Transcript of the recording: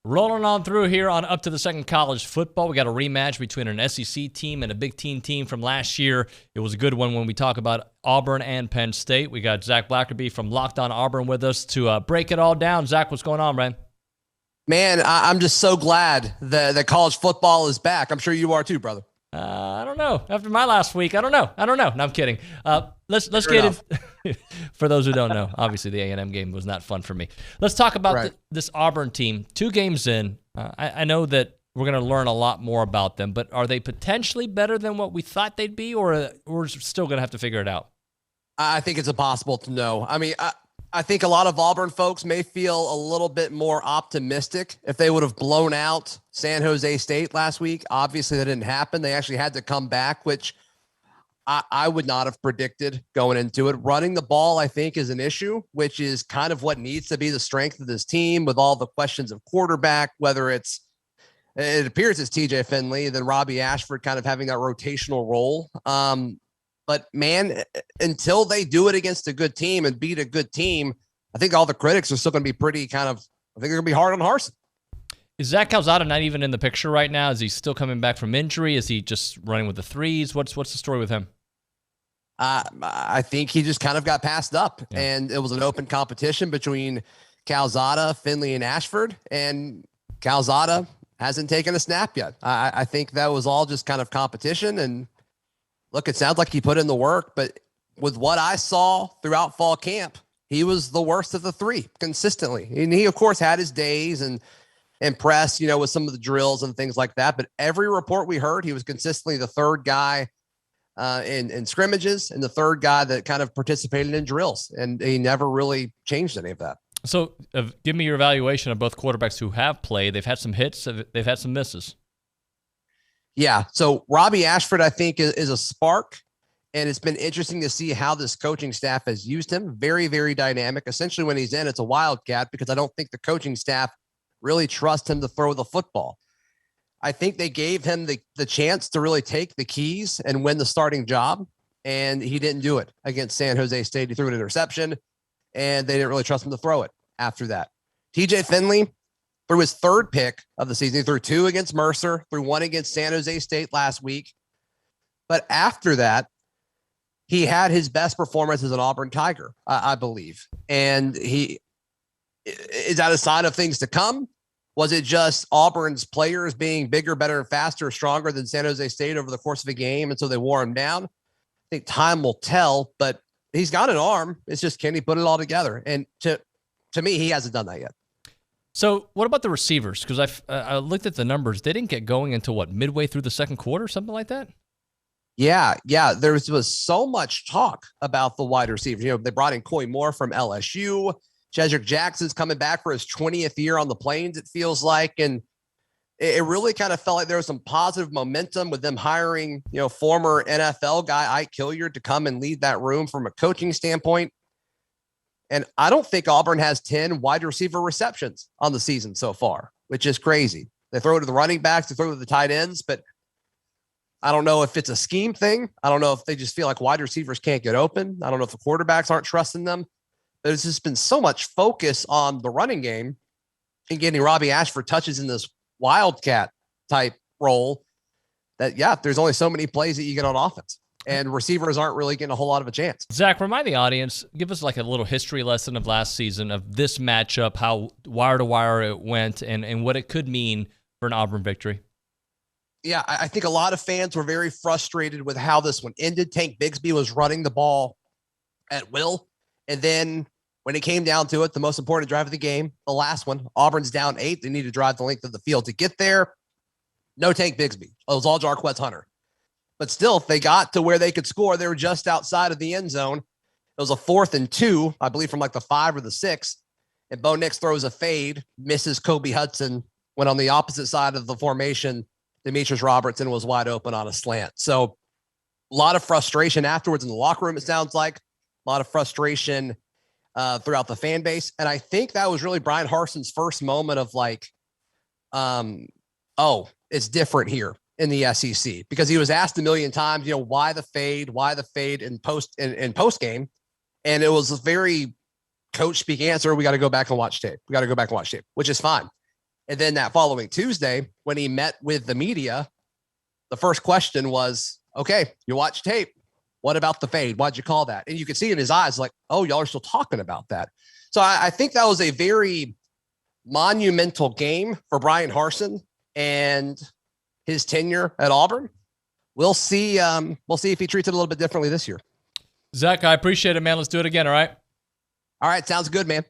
Rolling on through here on Up to the Second College Football. We got a rematch between an SEC team and a Big Ten team from last year. It was a good one when we talk about Auburn and Penn State. We got Zach Blackerby from Locked On Auburn with us to break it all down. Zach, what's going on, man? Man, I'm just so glad that college football is back. I'm sure you are too, brother. I don't know. After my last week, I don't know. No, I'm kidding. Let's get it. For those who don't know, obviously the A&M game was not fun for me. Let's talk about this Auburn team. 2 games in, I know that we're going to learn a lot more about them, but are they potentially better than what we thought they'd be, or we're still going to have to figure it out? I think it's impossible to know. I mean, I think a lot of Auburn folks may feel a little bit more optimistic if they would have blown out San Jose State last week. Obviously, that didn't happen. They actually had to come back, which I would not have predicted going into it. Running the ball, I think, is an issue, which is kind of what needs to be the strength of this team with all the questions of quarterback, whether it appears it's TJ Finley, then Robbie Ashford kind of having that rotational role. But man, until they do it against a good team and beat a good team, I think all the critics are still going to be pretty I think they're going to be hard on Harsin. Is Zach Calzada not even in the picture right now? Is he still coming back from injury? Is he just running with the threes? What's the story with him? I think he just kind of got passed up, and it was an open competition between Calzada, Finley, and Ashford, and Calzada hasn't taken a snap yet. I think that was all just kind of competition, and look, it sounds like he put in the work, but with what I saw throughout fall camp, he was the worst of the 3 consistently. And he, of course, had his days and impressed, with some of the drills and things like that. But every report we heard, he was consistently the 3rd guy in scrimmages and the 3rd guy that kind of participated in drills. And he never really changed any of that. So give me your evaluation of both quarterbacks who have played. They've had some hits. They've had some misses. Yeah. So Robbie Ashford, I think, is a spark, and it's been interesting to see how this coaching staff has used him. Very, very dynamic. Essentially, when he's in, it's a wildcat because I don't think the coaching staff really trust him to throw the football. I think they gave him the chance to really take the keys and win the starting job, and he didn't do it against San Jose State. He threw an interception, and they didn't really trust him to throw it after that. TJ Finley threw his 3rd pick of the season. He threw 2 against Mercer, threw 1 against San Jose State last week. But after that, he had his best performance as an Auburn Tiger, I believe. And is that a sign of things to come? Was it just Auburn's players being bigger, better, and faster, stronger than San Jose State over the course of a game, and so they wore him down? I think time will tell, but he's got an arm. It's just, can he put it all together? And to me, he hasn't done that yet. So what about the receivers? Because I looked at the numbers. They didn't get going until, midway through the second quarter, something like that? Yeah. There was so much talk about the wide receivers. They brought in Coy Moore from LSU. Cedric Jackson's coming back for his 20th year on the Plains, it feels like. And it really kind of felt like there was some positive momentum with them hiring, former NFL guy Ike Hilliard to come and lead that room from a coaching standpoint. And I don't think Auburn has 10 wide receiver receptions on the season so far, which is crazy. They throw it to the running backs, they throw it to the tight ends, but I don't know if it's a scheme thing. I don't know if they just feel like wide receivers can't get open. I don't know if the quarterbacks aren't trusting them. There's just been so much focus on the running game and getting Robbie Ashford touches in this wildcat type role that, there's only so many plays that you get on offense. And receivers aren't really getting a whole lot of a chance. Zach, remind the audience, give us a little history lesson of last season, of this matchup, how wire to wire it went, and what it could mean for an Auburn victory. Yeah, I think a lot of fans were very frustrated with how this one ended. Tank Bigsby was running the ball at will. And then when it came down to it, the most important drive of the game, the last one, Auburn's down 8. They need to drive the length of the field to get there. No Tank Bigsby. It was all Jarquez Hunter. But still, if they got to where they could score, they were just outside of the end zone. It was a 4th and 2, I believe, from the 5 or the 6. And Bo Nix throws a fade, misses Kobe Hudson, went on the opposite side of the formation. Demetrius Robertson was wide open on a slant. So a lot of frustration afterwards in the locker room, it sounds like. A lot of frustration throughout the fan base. And I think that was really Brian Harsin's first moment of it's different here in the SEC, because he was asked a million times, why the fade in post game. And it was a very coach speak answer. We got to go back and watch tape. Which is fine. And then that following Tuesday, when he met with the media, the first question was, okay, you watch tape. What about the fade? Why'd you call that? And you could see in his eyes like, oh, y'all are still talking about that. So I think that was a very monumental game for Brian Harsin and his tenure at Auburn. We'll see if he treats it a little bit differently this year. Zach, I appreciate it, man. Let's do it again, all right? All right, sounds good, man.